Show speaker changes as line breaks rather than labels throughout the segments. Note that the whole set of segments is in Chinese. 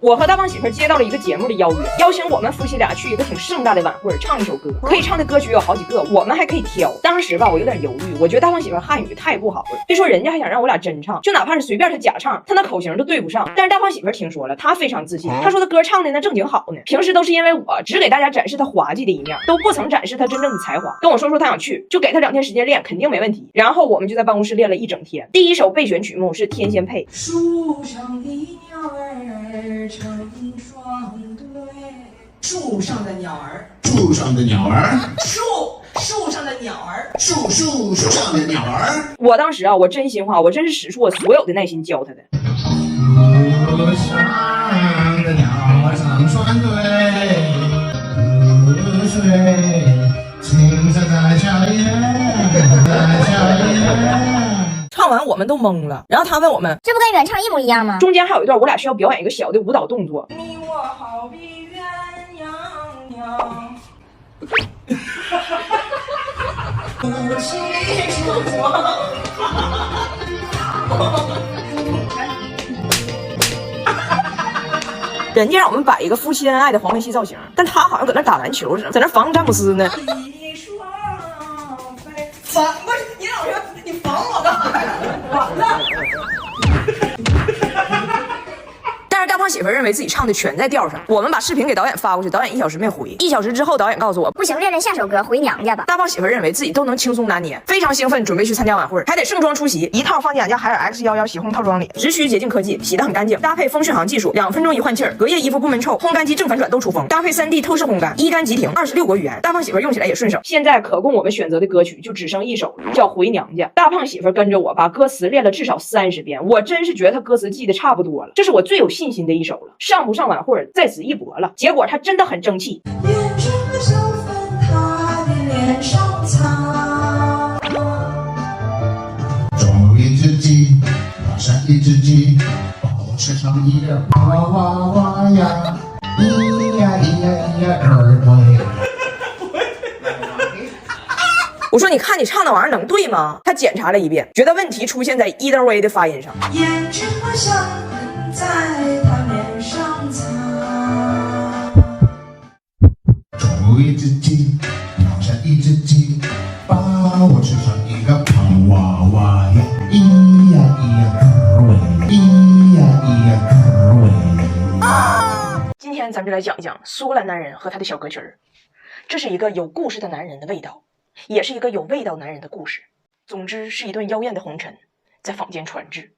我和大胖媳妇接到了一个节目的邀约，邀请我们夫妻俩去一个挺盛大的晚会，唱一首歌。可以唱的歌曲有好几个，我们还可以挑。当时吧，我有点犹豫，我觉得大胖媳妇汉语太不好了，别说人家还想让我俩真唱，就哪怕是随便他假唱，他那口型都对不上。但是大胖媳妇听说了，她非常自信，她说她歌唱的那正经好呢。平时都是因为我只给大家展示她滑稽的一面，都不曾展示她真正的才华。跟我说她想去，就给她2天时间练，肯定没问题。然后我们就在办公室练了一整天。第一首备选曲目是《天仙配》。
树上的鸟儿成双对，树上的鸟儿，
树上的鸟儿，
树上的鸟儿，
树上的鸟儿。
我当时啊，我真心话，我真是使出我所有的耐心教他的。
树上的鸟儿成双对，水青色在笑颜，在笑颜。
唱完我们都懵了，然后他问我们，
这不跟原唱一模一样吗？
中间还有一段我俩需要表演一个小的舞蹈动作。
你我好比鸳鸯娘，夫妻双
人家让我们摆一个夫妻恩爱的黄梅戏造型，但他好像搁那打篮球似的，在那防詹姆斯呢。
一双飞，反过去，你老说你防我干啥呀？完了。
但是大胖媳妇认为自己唱的全在调上，我们把视频给导演发过去，导演1小时没回。1小时之后，导演告诉我
不行，练下首歌，回娘家吧。
大胖媳妇认为自己都能轻松拿捏，非常兴奋，准备去参加晚会，还得盛装出席，一套放假家海尔 X11洗烘套装里，只需洁净科技，洗得很干净，搭配风续航技术，2分钟一换气儿，隔夜衣服不闷臭，烘干机正反转都出风，搭配3D 透视烘干，一干即停，26国语言，大胖媳妇用起来也顺手。现在可供我们选择的歌曲就只剩一首了，叫《回娘家》。大胖媳妇跟着我把歌词练了至少30遍，我真是觉得他歌词记得差不多了，这是我最有信心的一首了。上不上晚会在此一搏了，结果他真的很争气。
眼睁着粉他的脸上擦，
种一只鸡，打上一只鸡，把我吃上一个哇哇哇呀，咿呀咿呀咿呀儿喂。
我说你看你唱那玩意儿能对吗？他检查了一遍，觉得问题出现在 either way 的发音上。
眼睁着香粉在他脸上擦。
种一只鸡，打上一只鸡，把我吃上一个胖娃娃呀，咿呀咿呀儿喂，咿呀咿呀儿喂。
今天咱们就来讲一讲苏格兰男人和他的小歌曲儿。这是一个有故事的男人的味道，也是一个有味道男人的故事。总之是一段妖艳的红尘在坊间传至。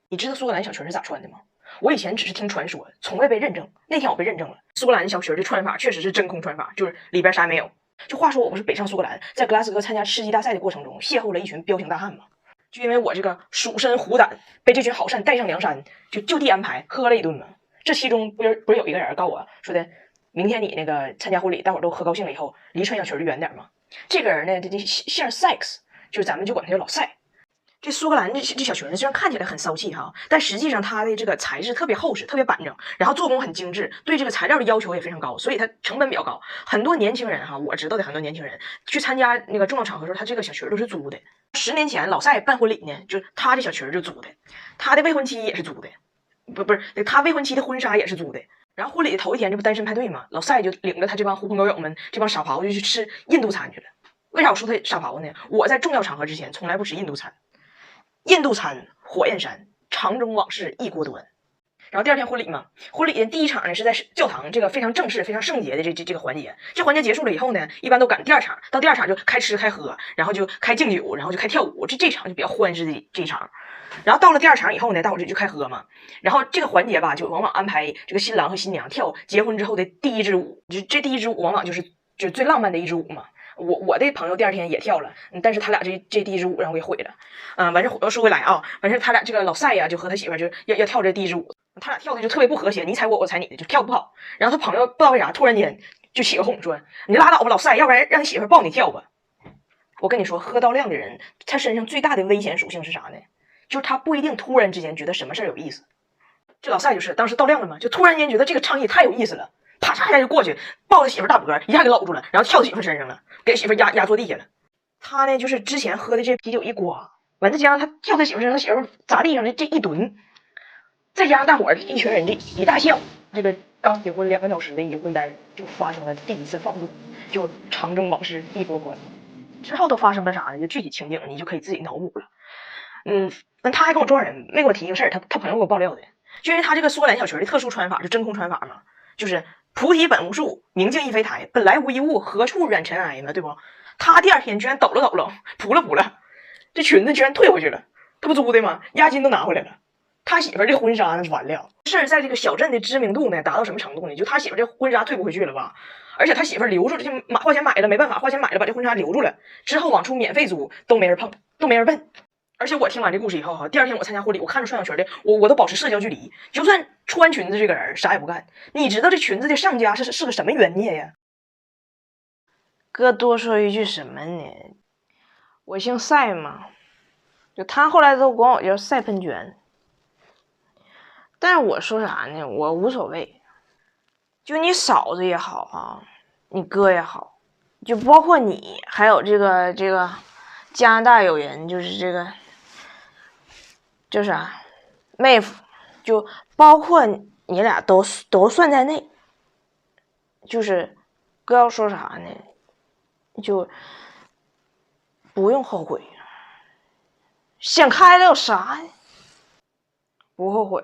你知道苏格兰小裙是咋穿的吗？我以前只是听传说，从未被认证。那天我被认证了，苏格兰小裙的穿法确实是真空穿法，就是里边啥也没有。就话说我不是北上苏格兰，在格拉斯哥参加吃鸡大赛的过程中，邂逅了一群彪形大汉嘛。就因为我这个蜀身虎胆，被这群好汉带上梁山，就地安排喝了一顿嘛。这其中不是有一个人告我说的，明天你那个参加婚礼，大伙都喝高兴了以后，离穿小裙远点嘛。这个人呢，这姓 Sex， 就是咱们就管他叫老赛。这苏格兰这小裙子虽然看起来很骚气哈，但实际上它的这个材质特别厚实，特别板正，然后做工很精致，对这个材料的要求也非常高，所以它成本比较高。很多年轻人哈，我知道的很多年轻人去参加那个重要场合的时候，他这个小裙都是租的。10年前老赛办婚礼呢，就他这小裙就租的，他的未婚妻也是租的，不是他未婚妻的婚纱也是租的。然后婚礼的头一天，这不单身派对嘛，老赛就领着他这帮狐朋狗友们，这帮傻狍就去吃印度餐去了。为啥我说他傻狍呢？我在重要场合之前从来不吃印度餐。印度餐火焰山，肠中往事一锅端。然后第2天婚礼嘛，婚礼的第1场呢是在教堂，这个非常正式、非常圣洁的这个环节。这环节结束了以后呢，一般都赶第2场，到第2场就开吃开喝，然后就开敬酒，然后就开跳舞。这场就比较欢实的这一场。然后到了第2场以后呢，大伙就开喝嘛。然后这个环节吧，就往往安排这个新郎和新娘跳结婚之后的第1支舞。就这第1支舞往往就是最浪漫的一支舞嘛。我的朋友第2天也跳了，但是他俩这第1支舞让我给毁了。完事说回来啊，完事他俩这个老赛呀，就和他媳妇就要跳这第1支舞，他俩跳的就特别不和谐，你踩我，我踩你的，就跳不好。然后他朋友不知道为啥突然间就起个哄说：“你拉倒吧，老赛，要不然让你媳妇抱你跳吧。”我跟你说，喝到量的人，他身上最大的危险属性是啥呢？就是他不一定突然之间觉得什么事儿有意思。这老赛就是当时到量了嘛，就突然间觉得这个倡议太有意思了。啪嚓一下就过去，抱着媳妇大脖，一下给搂住了，然后跳媳妇身上了，给媳妇压坐地下了。他呢，就是之前喝的这啤酒一刮，完再加上他跳他媳妇身上，他媳妇砸地上的这一蹲，再加上大伙儿一群人这一大笑，这个刚结婚2个小时的已婚单人就发生了第一次放纵，就长征往事一波关。之后都发生了啥呢？就具体情景你就可以自己脑补了。那他还跟我撞人，没给我提一个事儿，他朋友给我爆料的，就因为他这个缩短小裙的特殊穿法，就真空穿法嘛，就是菩提本无树，明镜亦非台，本来无一物，何处染尘埃呢？对不？他第2天居然抖了，扑了，这裙子居然退回去了，他不租的吗？押金都拿回来了。他媳妇这婚纱那是完了，事儿在这个小镇的知名度呢达到什么程度呢？就他媳妇这婚纱退不回去了吧？而且他媳妇留住了，就花钱买了，没办法，花钱买了把这婚纱留住了，之后往出免费租都没人碰，都没人问。而且我听完这故事以后哈，第2天我参加婚礼，我看着穿小裙的，我都保持社交距离。就算穿裙子这个人啥也不干，你知道这裙子的上家是个什么冤孽呀？哥多说一句什么呢？我姓赛嘛，就他后来都管我叫赛喷泉。但是我说啥呢？我无所谓，就你嫂子也好啊，你哥也好，就包括你，还有这个加拿大友人，就是这个叫啥妹夫，就包括你俩都算在内。就是哥要说啥呢？就不用后悔，想开了有啥呀？不后悔。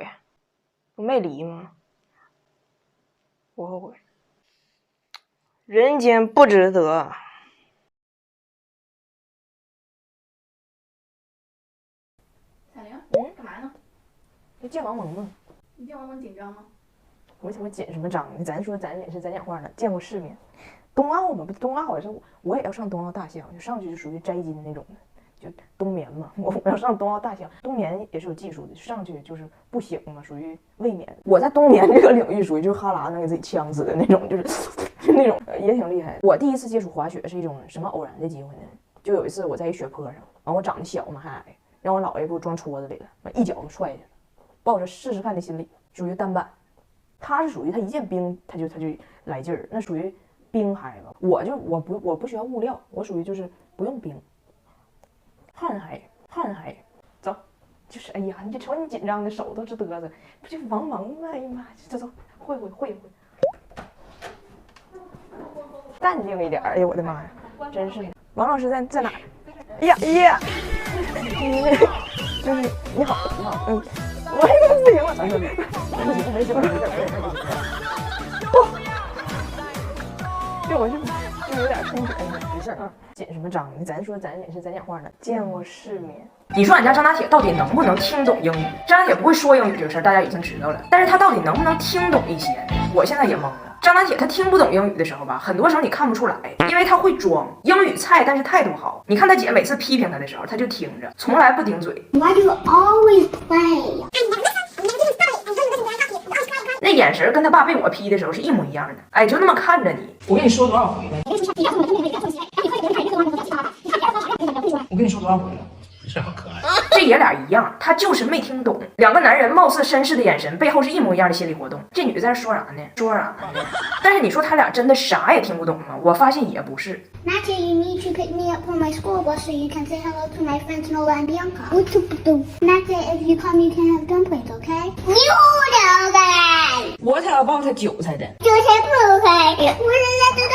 我没离吗？不后悔。人间不值得。
彩玲，干嘛呢？
你见王蒙吗？
你见王蒙紧张吗？
我紧什么张呢？咱说咱也是咱讲话呢，见过世面。冬奥嘛，不冬奥也是我也要上冬奥大项，就上去就属于摘金那种的。就冬眠嘛，我要上冬奥大项，冬眠也是有技术的，上去就是不醒嘛，属于未眠。我在冬眠这个领域属于就是哈喇能给自己呛死的那种，就是那种也挺厉害。我第一次接触滑雪是一种什么偶然的机会呢？就有一次我在一雪坡上，完我长得小嘛还矮，让我姥爷给我装戳子里了，完一脚就踹下去了，抱着试试看的心理，属于单板。他是属于他一见冰他就来劲儿，那属于冰孩子。我不需要物料，我属于就是不用冰。汗海，走，就是哎呀，你这瞅你紧张的手都直嘚瑟，不就王蒙吗？哎呀妈，走，会，淡定一点。哎呀，我的妈呀，真是的。王老师在哪？哎呀，就是你好，我这个不行了，没行，这我就有点冲水，没事啊。紧什么张呢？咱说咱也是咱讲话呢，见过世面。你说俺家张大铁到底能不能听懂英语？张大铁不会说英语这个事儿，大家已经知道了。但是他到底能不能听懂一些？我现在也懵了。张大铁他听不懂英语的时候吧，很多时候你看不出来，因为他会装英语菜，但是态度好。你看他姐每次批评他的时候，他就听着，从来不顶嘴。
Why do you always play？
那眼神跟他爸被我批的时候是一模一样的，哎，就那么看着你。我跟你说多少回了？我跟你说多少回了？
这好可爱。
这爷俩一样，他就是没听懂。2个男人貌似绅士的眼神，背后是一模一样的心理活动。这女的在这说啥呢？但是你说他俩真的啥也听不懂吗？我发现也不是。
Natalie, you need to pick me up on my school bus so you can say hello to my friends Nola and Bianca. Natalie, if you come, you can have dumplings, okay? Noodles!
What about 韭菜的？
韭菜不可以，我是知道。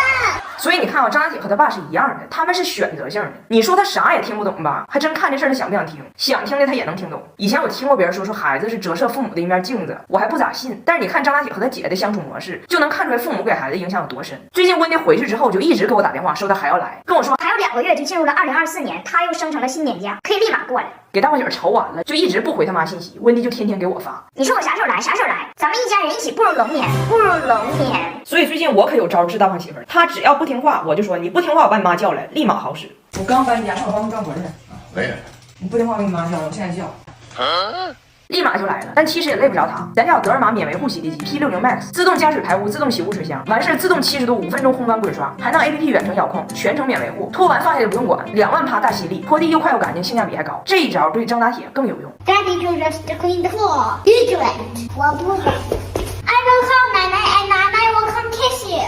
所以你看啊，张大铁和他爸是一样的，他们是选择性的。你说他啥也听不懂吧？还真看这事儿他想不想听？想听的他也能听懂。以前我听过别人说孩子是折射父母的一面镜子，我还不咋信。但是你看张大铁和他姐的相处模式，就能看出来父母给孩子影响有多深。最近温迪回去之后，就一直给我打电话，说他还要来，跟我说
还有2个月就进入了2024年，他又升成了新年假，可以立马过来。
给大伙儿愁完了，就一直不回他妈信息。温迪就天天给我发，
你说我啥时候来？啥时候来？咱们一家人一起步入龙年，步入龙年。
所以最近我可有招治大胖媳妇儿，她只要不听话，我就说你不听话，我把你妈叫来，立马好使。我刚搬家，我帮你干活去。
可以。
你不听话，我给你妈叫，我现在叫。立马就来了，但其实也累不着他。咱家有德尔玛免维护洗涤机 P60 Max， 自动加水排污，自动洗污水箱，完事自动70度5分钟烘干滚刷，还能 APP 远程遥控，全程免维护，拖完放下也不用管，2万帕大吸力，拖地又快又干净，性价比还高。这一招对张大铁更有用。
Daddy told us to clean the floor. You do it. 我不会。I will call 奶奶 and 奶奶 will come kiss you.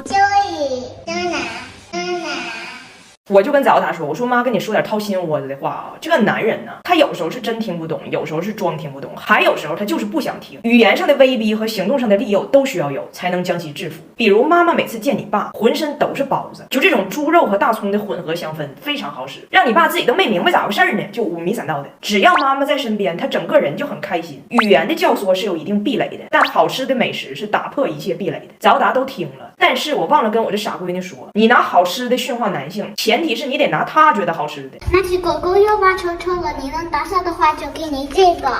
Joey, Donna.
我就跟早达说，我说妈跟你说点掏心窝子的话啊，这个男人呢，他有时候是真听不懂，有时候是装听不懂，还有时候他就是不想听。语言上的威逼和行动上的利诱都需要有，才能将其制服。比如妈妈每次见你爸，浑身都是包子，就这种猪肉和大葱的混合香氛非常好使，让你爸自己都没明白咋回事呢，就五迷三道的。只要妈妈在身边，他整个人就很开心。语言的教唆是有一定壁垒的，但好吃的美食是打破一切壁垒的。早达都听了，但是我忘了跟我这傻闺女说，你拿好吃的驯化男性，前提是你得拿他觉得好吃的。
那只狗狗又挖抽抽了，你能打扫的话就给你这个。